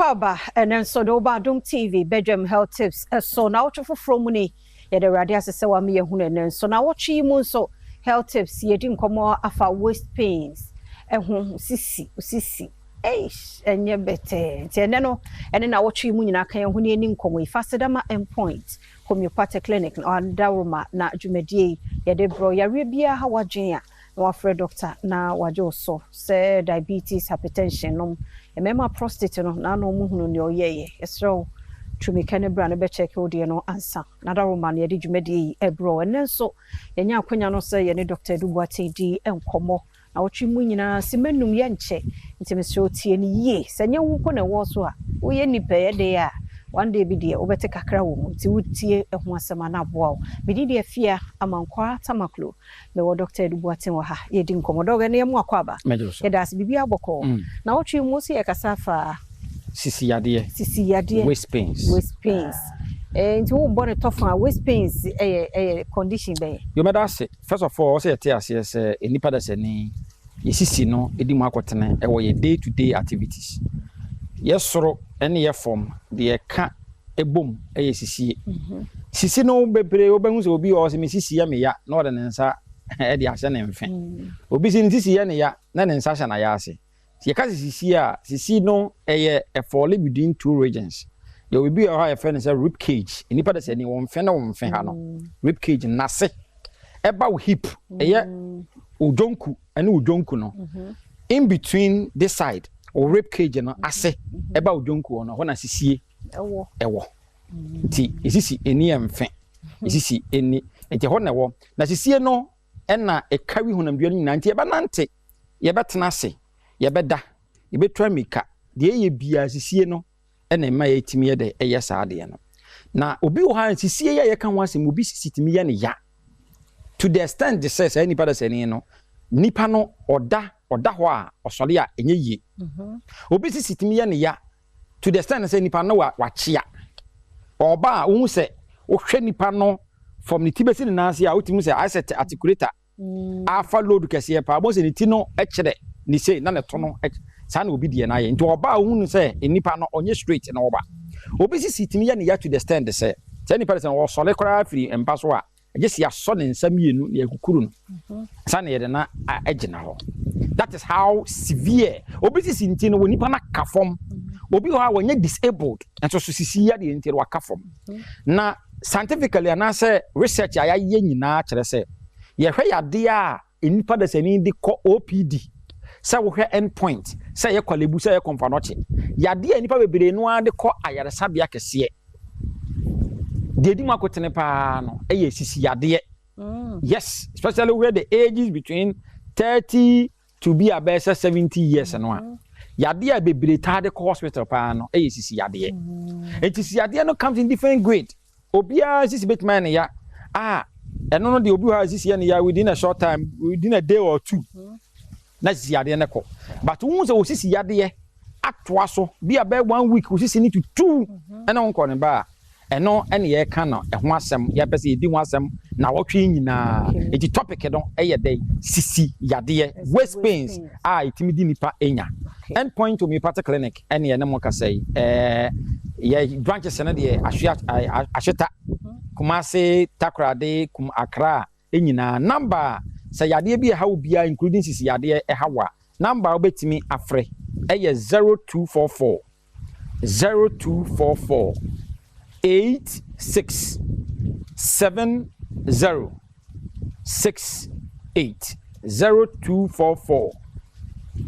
Kwaba and then so do Badwam TV Badwam health tips so now from money ya the radio se wa me ehunu so now watch you so health tips ye din komo afa waist pains ehun sisi enye bete tiene no ene na watch you nyina kan ehunu eni nkomo ifasedama endpoint homeopathic clinic na Daruma na dwumadie ye de bro ya rebia ha wadwen a na wafre doctor na wajo so say diabetes hypertension no emema prostate no na no muhunu ne oyeye esro twumika ne bra ne be check odie no ansa na Daruma na ye de dwumadie ebro ene so yenya akwanya no say ye ne doctor Dubuate di enkomo na wotwe mu nyina simenum ye nche ntimesro tie ni ye senya wuko na wo so a wo ye nipa ye de a one day be there obete kakra wo mu ti wutie eho asema na boa me di afia amankwa tamaklo me wo doctor Dubuate wo ha ye di nkomodo ga ne mu akwaba ye das bibia boko na wotwe mu so ye kasafa sisi yade waist pains nti wo bone tofa waist pains condition be you meda say first of all say te ase say enipa da se ni ye sisi no edi mu akotene e wo ye day to day activities yesoro ene ye form de ka ebom eye sisi no bebre obahu se obi o se me sisi ya me ya na ode nsa e de ahye ne mfe obi se sisi ya ne ya na ne nsa hye na ya ase ye ka sisi no eye e fall between two regions ye obi o ha ye fe say rib cage enipa da se ni won fe na won fe ha no rib cage na se e ba wo hip eye ojonku ene ojonku no in between this side or rib cage no ase eba ojonku no ho na sisie ewo ti isisi eni emfe isisi eni enti ho na wo na sisie no ena e kawi honam duani nyina nti eba nante ye betena ase ye beda ye betwa mika de ye bia sisie no ena ma ye timi ye de eye saade no na obi wo ha sisie ye ka ho ase mo bi sisi timi ye ne ya to the extent the says anybody say no nipa no oda ho a osole a enye yi obi sitimi ye ne ya to the extent say nipa no wa chia oba wo se wo hwe nipa no from the tibesi na ase a wotimu se asset articulator afa load kese pa bo se ni ti no ekere ni say na ne to no sa na obi de na ye nti oba wo se nipa no onye straight na oba obi sitimi ye ne ya to the extent say nipa se wo sole kora free empa so a just ya so ne nsam yenu ne akukuru no sa na ye de na agina ho. That is how severe obesity is no nipa na kafom obi ho a wonye disabled and so sisi ya de ntiro akafom na scientifically na say research aya ye nyina kire say ye hwe yade a nipa da sani de ko OPD say wo hwe endpoint say ye kwalebu say ye konfanoche yade a nipa bebere no a de ko ayaresa bia kese de di makotene pa no eye sisi yade yes, especially where the ages between 30 to be about 70 years and one. Yade be bebreta de hospital pa no e sisi yade. Enti sisi yade no comes in different grade. Obia sisi betman ya eno no de obi ha sisi ya ne ya within a short time, within a day or two. Na sisi yade ne ko. But won se sisi yade atwa so be about 1 week sisi need to 2 ena won ko ne ba. Eno ene ye ka no ho asem ya pese edi ho asem na wotwe nyina eti topic no eye dey sisi yade waist pains itimi di nipa enya endpoint homeopathic clinic ene ye ne mo ka say ye branches ne de ahweta Kumasi Takrade Accra enyina number say yade bi ha obia including sisi yade hawa number obetimi afre eye 0244 867068 0244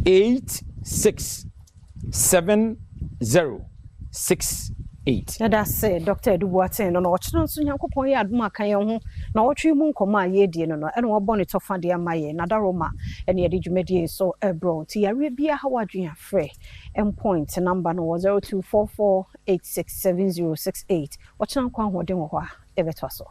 867068. Yeah, that's it. Dr. Dubuate no ochino nso Nyankopon ye adom akan ye ho na wotwe mu nkoma ye die no ene wo bone tofa de amaye na Daruma ene ye de dwumadie so ebro ti yare bia ha wadwen afre endpoint number no 0244867068 ochino nkwa hoden wo ho a ebeto so